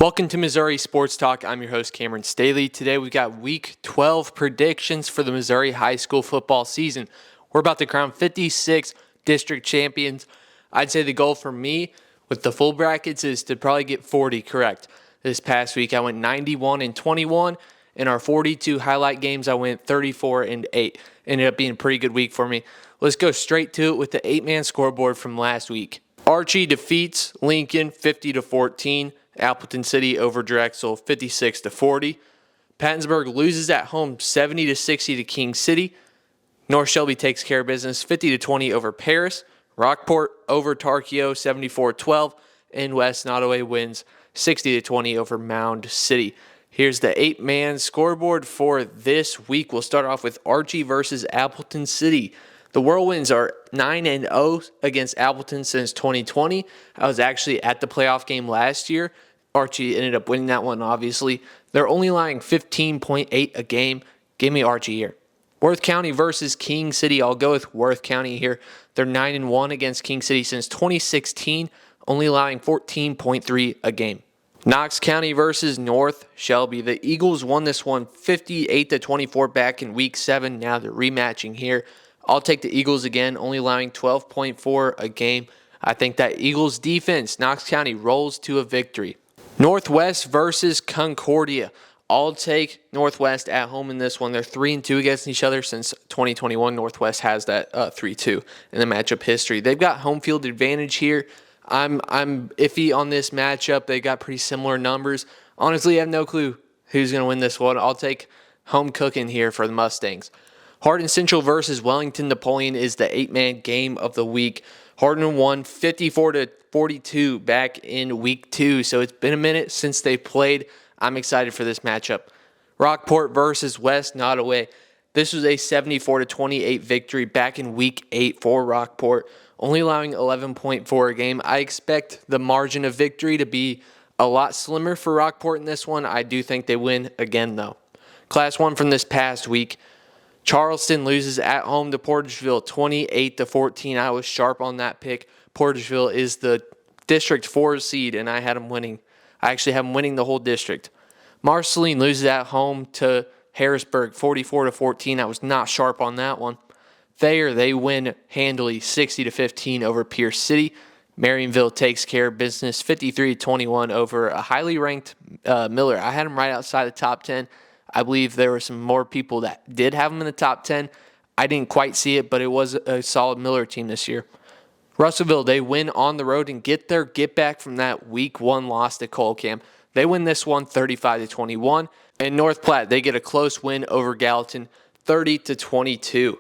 Welcome to Missouri Sports Talk. I'm your host, Cameron Staley. Today we've got Week 12 predictions for the Missouri high school football season. We're about to crown 56 district champions. I'd say the goal for me with the full brackets is to probably get 40 correct. This past week I went 91-21. In our 42 highlight games, I went 34-8. Ended up being a pretty good week for me. Let's go straight to it with the 8-man scoreboard from last week. Archie defeats Lincoln 50-14. Appleton City over Drexel 56-40. Pattonsburg loses at home 70-60 to King City. North Shelby takes care of business 50-20 over Paris. Rockport over Tarkio 74-12. And West Nottoway wins 60-20 over Mound City. Here's the 8-man scoreboard for this week. We'll start off with Archie versus Appleton City. The Whirlwinds are 9-0 against Appleton since 2020. I was actually at the playoff game last year. Archie ended up winning that one, obviously. They're only allowing 15.8 a game. Give me Archie here. Worth County versus King City. I'll go with Worth County here. They're 9-1 against King City since 2016, only allowing 14.3 a game. Knox County versus North Shelby. The Eagles won this one 58-24 back in Week 7. Now they're rematching here. I'll take the Eagles again, only allowing 12.4 a game. I think that Eagles defense, Knox County, rolls to a victory. Northwest versus Concordia. I'll take Northwest at home in this one. They're 3-2 against each other since 2021. Northwest has that 3-2 in the matchup history. They've got home field advantage here. I'm iffy on this matchup. They got pretty similar numbers. Honestly, I have no clue who's going to win this one. I'll take home cooking here for the Mustangs. Hardin Central versus Wellington Napoleon is the 8-man game of the week. Hardin won 54-42 back in Week 2, so it's been a minute since they played. I'm excited for this matchup. Rockport versus West Nottoway. This was a 74-28 victory back in Week 8 for Rockport, only allowing 11.4 a game. I expect the margin of victory to be a lot slimmer for Rockport in this one. I do think they win again, though. Class 1 from this past week. Charleston loses at home to Portageville 28-14. I was sharp on that pick. Portageville is the District 4 seed, and I had them winning. I actually have them winning the whole district. Marceline loses at home to Harrisburg 44-14. I was not sharp on that one. Thayer, they win handily 60-15 over Pierce City. Marionville takes care of business 53-21 over a highly ranked Miller. I had them right outside the top 10. I believe there were some more people that did have them in the top 10. I didn't quite see it, but it was a solid Miller team this year. Russellville, they win on the road and get their get back from that Week 1 loss to Colcam. They win this one 35-21. And North Platte, they get a close win over Gallatin 30-22.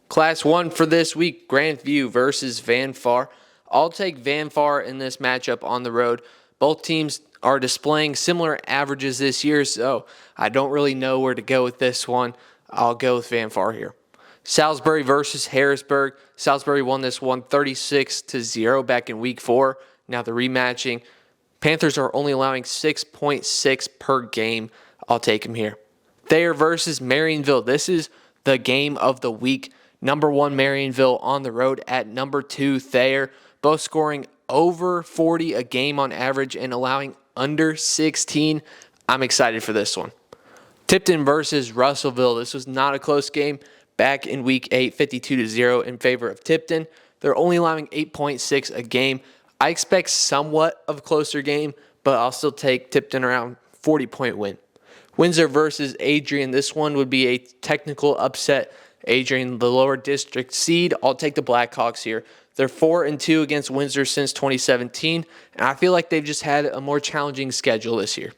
Class 1 for this week, Grandview versus Van Far. I'll take Van Far in this matchup on the road. Both teams are displaying similar averages this year, so I don't really know where to go with this one. I'll go with Van Far here. Salisbury versus Harrisburg. Salisbury won this one 36-0 back in Week 4. Now they're rematching. Panthers are only allowing 6.6 per game. I'll take them here. Thayer versus Marionville. This is the game of the week. Number 1 Marionville on the road at number 2 Thayer. Both scoring over 40 a game on average and allowing under 16. I'm excited for this one. Tipton versus Russellville. This was not a close game back in Week 8, 52-0 in favor of Tipton. They're only allowing 8.6 a game. I expect somewhat of a closer game, but I'll still take Tipton around 40-point win. Windsor versus Adrian. This one would be a technical upset. Adrian, the lower district seed. I'll take the Blackhawks here. They're 4-2 against Windsor since 2017, and I feel like they've just had a more challenging schedule this year.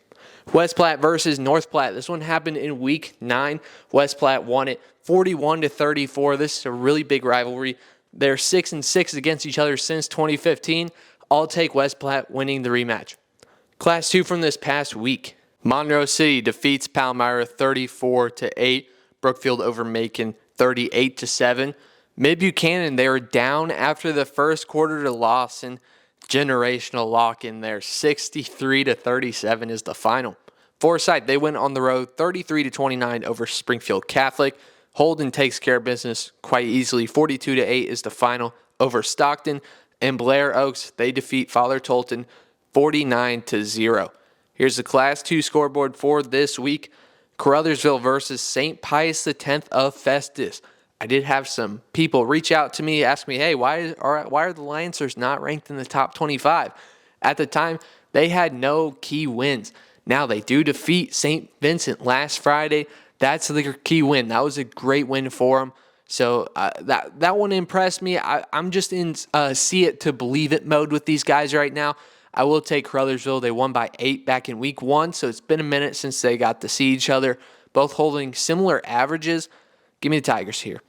West Platte versus North Platte. This one happened in Week 9. West Platte won it 41-34. This is a really big rivalry. They're 6-6 against each other since 2015. I'll take West Platte winning the rematch. Class 2 from this past week. Monroe City defeats Palmyra 34-8. Brookfield over Macon 38-7. Mid-Buchanan, they were down after the first quarter to Lawson. Generational lock in there. 63-37 is the final. Forsyth, they went on the road 33-29 over Springfield Catholic. Holden takes care of business quite easily. 42-8 is the final over Stockton. And Blair Oaks, they defeat Father Tolton 49-0. Here's the Class 2 scoreboard for this week. Caruthersville versus St. Pius X of Festus. I did have some people reach out to me, ask me, hey, why are the Lancers not ranked in the top 25? At the time, they had no key wins. Now they do defeat St. Vincent last Friday. That's their key win. That was a great win for them. So that one impressed me. I'm just in see it to believe it mode with these guys right now. I will take Caruthersville. They won by 8 back in week 1, so it's been a minute since they got to see each other. Both holding similar averages. Give me the Tigers here.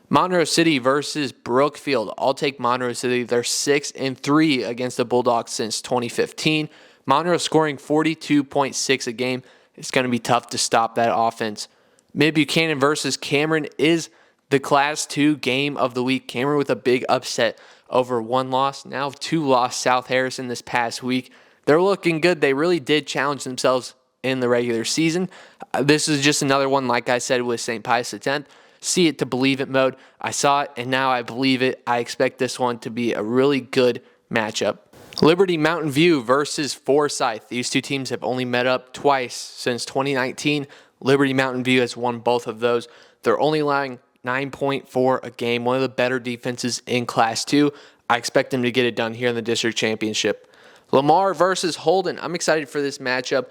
Monroe City versus Brookfield. I'll take Monroe City. They're 6-3 against the Bulldogs since 2015. Monroe scoring 42.6 a game. It's going to be tough to stop that offense. Mid-Buchanan versus Cameron is the Class 2 game of the week. Cameron with a big upset over 1 loss. Now 2 lost South Harrison this past week. They're looking good. They really did challenge themselves in the regular season. This is just another one, like I said, with St. Pius X. See it to believe it mode. I saw it, and now I believe it. I expect this one to be a really good matchup. Liberty Mountain View versus Forsyth. These two teams have only met up twice since 2019. Liberty Mountain View has won both of those. They're only allowing 9.4 a game, one of the better defenses in Class 2. I expect them to get it done here in the district championship. Lamar versus Holden. I'm excited for this matchup.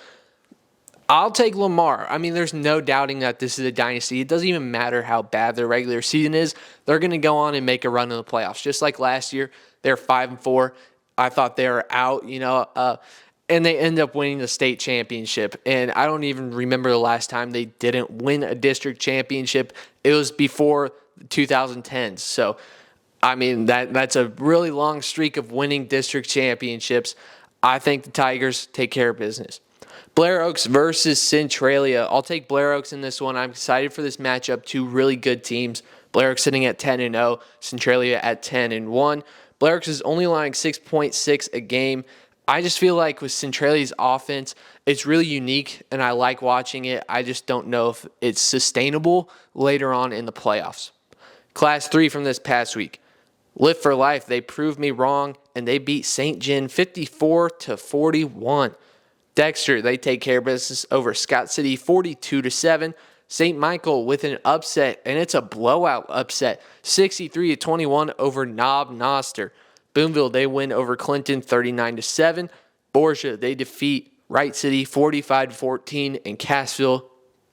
I'll take Lamar. I mean, there's no doubting that this is a dynasty. It doesn't even matter how bad their regular season is. They're going to go on and make a run in the playoffs. Just like last year, they're 5-4. I thought they were out, and they end up winning the state championship. And I don't even remember the last time they didn't win a district championship. It was before the 2010s. So, I mean, that's a really long streak of winning district championships. I think the Tigers take care of business. Blair Oaks versus Centralia. I'll take Blair Oaks in this one. I'm excited for this matchup. 2 really good teams. Blair Oaks sitting at 10-0, Centralia at 10-1. Blair Oaks is only allowing 6.6 a game. I just feel like with Centralia's offense, it's really unique, and I like watching it. I just don't know if it's sustainable later on in the playoffs. Class 3 from this past week. Live for Life, they proved me wrong, and they beat St. John 54-41. Dexter, they take care of business over Scott City 42-7. St. Michael with an upset, and it's a blowout upset, 63-21 over Knob Noster. Boonville, they win over Clinton 39-7. Borgia, they defeat Wright City 45-14, and Cassville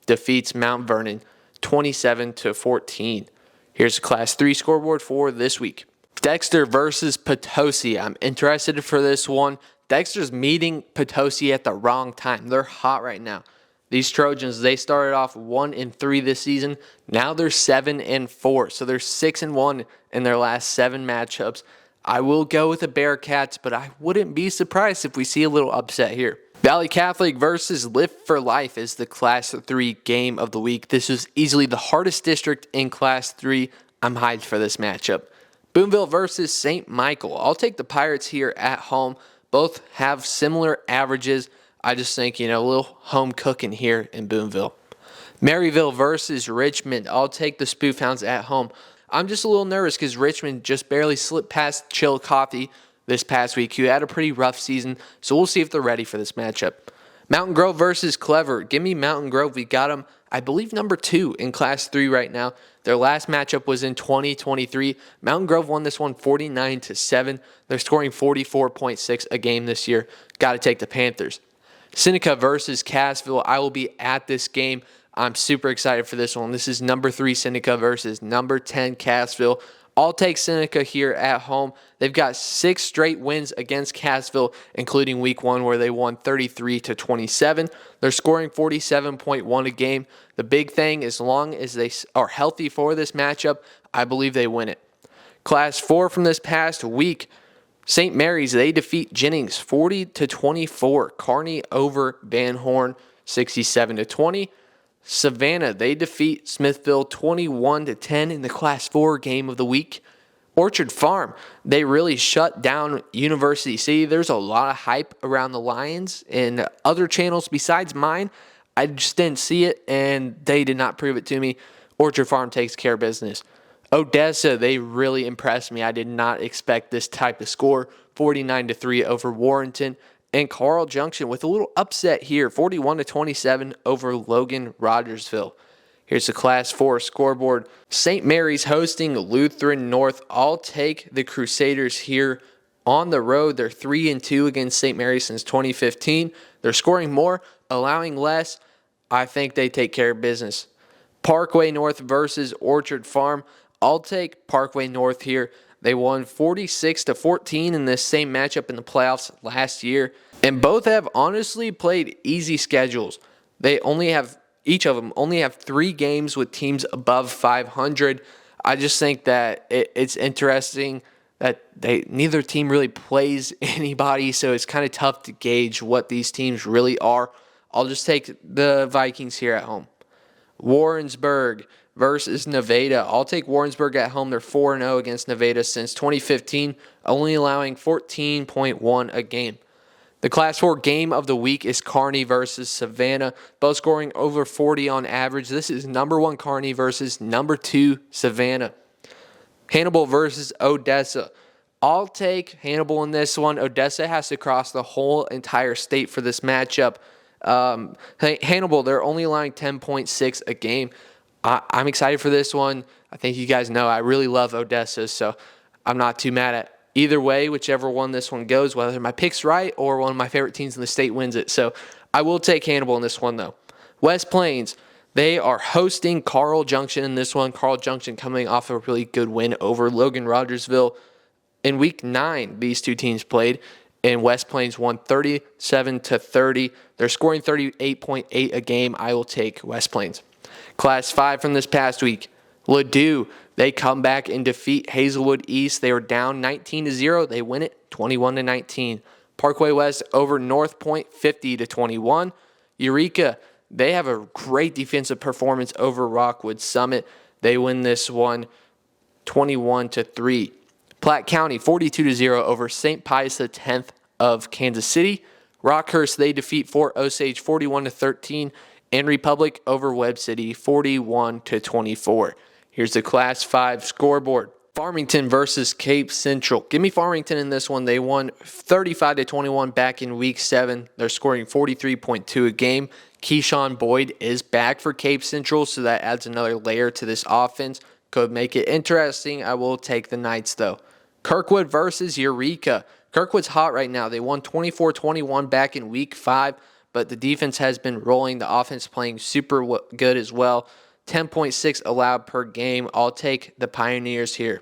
defeats Mount Vernon 27-14. Here's the Class 3 scoreboard for this week. Dexter versus Potosi. I'm interested for this one. Dexter's meeting Potosi at the wrong time. They're hot right now. These Trojans, they started off 1-3 this season. Now they're 7-4. So they're 6-1 in their last 7 matchups. I will go with the Bearcats, but I wouldn't be surprised if we see a little upset here. Valley Catholic versus Live for Life is the Class 3 game of the week. This is easily the hardest district in Class 3. I'm hyped for this matchup. Boonville versus St. Michael. I'll take the Pirates here at home. Both have similar averages. I just think, a little home cooking here in Boonville. Maryville versus Richmond. I'll take the Spoof Hounds at home. I'm just a little nervous because Richmond just barely slipped past Chillicothe this past week, who had a pretty rough season. So we'll see if they're ready for this matchup. Mountain Grove versus Clever. Give me Mountain Grove. We got them, I believe, number 2 in Class 3 right now. Their last matchup was in 2023. Mountain Grove won this one 49-7. They're scoring 44.6 a game this year. Got to take the Panthers. Seneca versus Cassville. I will be at this game. I'm super excited for this one. This is number 3 Seneca versus number 10 Cassville. I'll take Seneca here at home. They've got 6 straight wins against Cassville, including week 1 where they won 33-27. They're scoring 47.1 a game. The big thing, as long as they are healthy for this matchup, I believe they win it. Class 4 from this past week. St. Mary's, they defeat Jennings 40-24. Kearney over Van Horn 67-20. Savannah, they defeat Smithville 21-10 in the Class 4 game of the week. Orchard Farm, they really shut down University City. There's a lot of hype around the Lions and other channels besides mine. I just didn't see it, and they did not prove it to me. Orchard Farm takes care of business. Odessa, they really impressed me. I did not expect this type of score, 49-3 over Warrenton. And Carl Junction with a little upset here, 41-27 over Logan Rogersville. Here's the Class 4 scoreboard. St. Mary's hosting Lutheran North. I'll take the Crusaders here on the road. They're 3-2 against St. Mary's since 2015. They're scoring more, allowing less. I think they take care of business. Parkway North versus Orchard Farm. I'll take Parkway North here. They won 46-14 in this same matchup in the playoffs last year. And both have honestly played easy schedules. Each of them only have 3 games with teams above 500. I just think that it's interesting that neither team really plays anybody, so it's kind of tough to gauge what these teams really are. I'll just take the Vikings here at home. Warrensburg versus Nevada. I'll take Warrensburg at home. They're 4-0 against Nevada since 2015, only allowing 14.1 a game. The Class 4 game of the week is Kearney versus Savannah, both scoring over 40 on average. This is number 1 Kearney versus number 2 Savannah. Hannibal versus Odessa. I'll take Hannibal in this one. Odessa has to cross the whole entire state for this matchup. Hannibal, they're only allowing 10.6 a game. I'm excited for this one. I think you guys know I really love Odessa, so I'm not too mad at either way, whichever one this one goes, whether my pick's right or one of my favorite teams in the state wins it. So I will take Hannibal in this one, though. West Plains, they are hosting Carl Junction in this one. Carl Junction coming off a really good win over Logan Rogersville. In Week 9, these two teams played, and West Plains won 37-30. They're scoring 38.8 a game. I will take West Plains. Class 5 from this past week, Ladue, they come back and defeat Hazelwood East. They were down 19-0. They win it 21-19. Parkway West over North Point 50-21. Eureka, they have a great defensive performance over Rockwood Summit. They win this one 21-3. Platte County 42-0 over St. Pius X of Kansas City. Rockhurst, they defeat Fort Osage 41-13. And Republic over Webb City 41-24. Here's the Class 5 scoreboard. Farmington versus Cape Central. Give me Farmington in this one. They won 35-21 back in Week 7. They're scoring 43.2 a game. Keyshawn Boyd is back for Cape Central, so that adds another layer to this offense. Could make it interesting. I will take the Knights, though. Kirkwood versus Eureka. Kirkwood's hot right now. They won 24-21 back in Week 5, but the defense has been rolling. The offense playing super good as well. 10.6 allowed per game. I'll take the Pioneers here.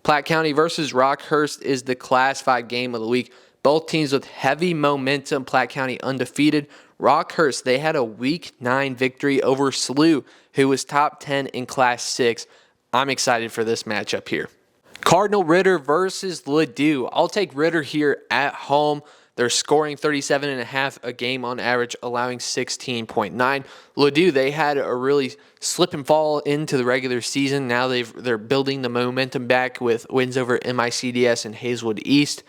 Platte County versus Rockhurst is the Class 5 game of the week. Both teams with heavy momentum. Platte County undefeated. Rockhurst, they had a Week 9 victory over SLU, who was top 10 in Class 6. I'm excited for this matchup here. Cardinal Ritter versus Ladue. I'll take Ritter here at home. They're scoring 37.5 a game on average, allowing 16.9. Ladue, they had a really slip and fall into the regular season. Now they're building the momentum back with wins over MICDS and Hazelwood East.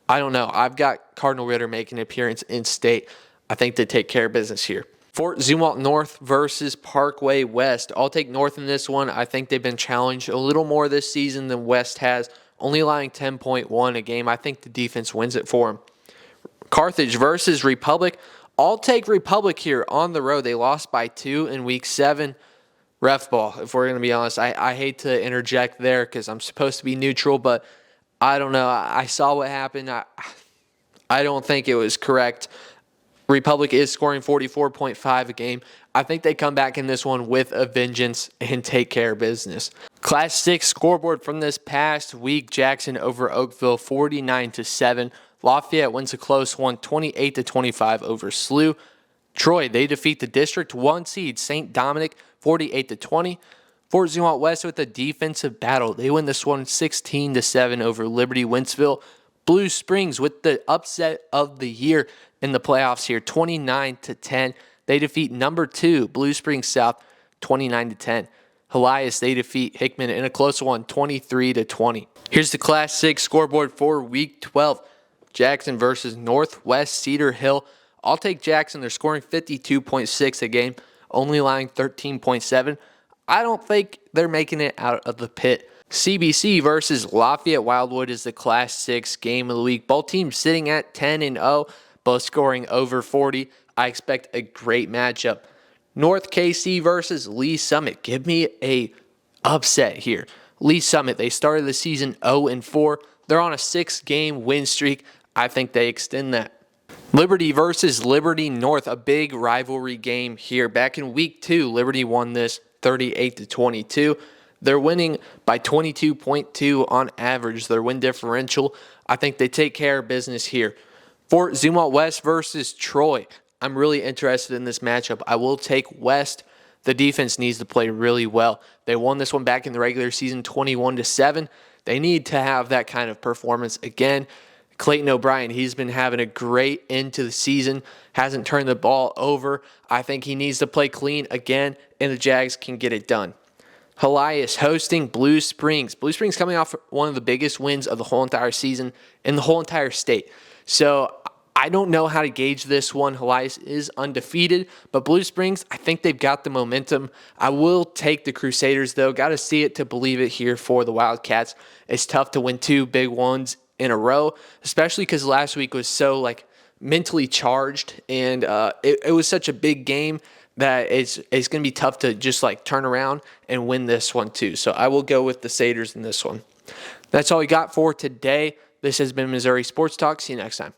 I don't know. I've got Cardinal Ritter making an appearance in state. I think they take care of business here. Fort Zumwalt North versus Parkway West. I'll take North in this one. I think they've been challenged a little more this season than West has, only allowing 10.1 a game. I think the defense wins it for them. Carthage versus Republic. I'll take Republic here on the road. They lost by 2 in Week 7. Ref ball, if we're going to be honest. I hate to interject there because I'm supposed to be neutral, but I don't know. I saw what happened. I don't think it was correct. Republic is scoring 44.5 a game. I think they come back in this one with a vengeance and take care of business. Class 6 scoreboard from this past week. Jackson over Oakville 49-7. Lafayette wins a close one 28-25 over SLU. Troy, they defeat the District 1 seed St. Dominic 48-20. Fort Zumwalt West with a defensive battle. They win this one 16-7 over Liberty Wentzville. Blue Springs with the upset of the year in the playoffs here, 29-10. They defeat number 2, Blue Springs South, 29-10. Elias, they defeat Hickman in a close one, 23-20. Here's the Class 6 scoreboard for Week 12. Jackson versus Northwest Cedar Hill. I'll take Jackson. They're scoring 52.6 a game, only allowing 13.7. I don't think they're making it out of the pit. CBC versus Lafayette Wildwood is the Class 6 game of the week. Both teams sitting at 10-0. both scoring over 40. I expect a great matchup. North KC versus Lee Summit. Give me a upset here. Lee Summit, they started the season 0-4. They're on a 6-game win streak. I think they extend that. Liberty versus Liberty North, a big rivalry game here. Back in week 2, Liberty won this 38-22. They're winning by 22.2 on average. Their win differential, I think they take care of business here. Fort Zumwalt West versus Troy. I'm really interested in this matchup. I will take West. The defense needs to play really well. They won this one back in the regular season 21-7. They need to have that kind of performance again. Clayton O'Brien, he's been having a great end to the season, hasn't turned the ball over. I think he needs to play clean again, and the Jags can get it done. Helias hosting Blue Springs. Blue Springs coming off one of the biggest wins of the whole entire season in the whole entire state. So I don't know how to gauge this one. Helias is undefeated, but Blue Springs, I think they've got the momentum. I will take the Crusaders, though. Got to see it to believe it here for the Wildcats. It's tough to win 2 big ones in a row, especially because last week was so mentally charged, and it was such a big game that it's going to be tough to just turn around and win this one too. So I will go with the Satyrs in this one. That's all we got for today. This has been Missouri Sports Talk. See you next time.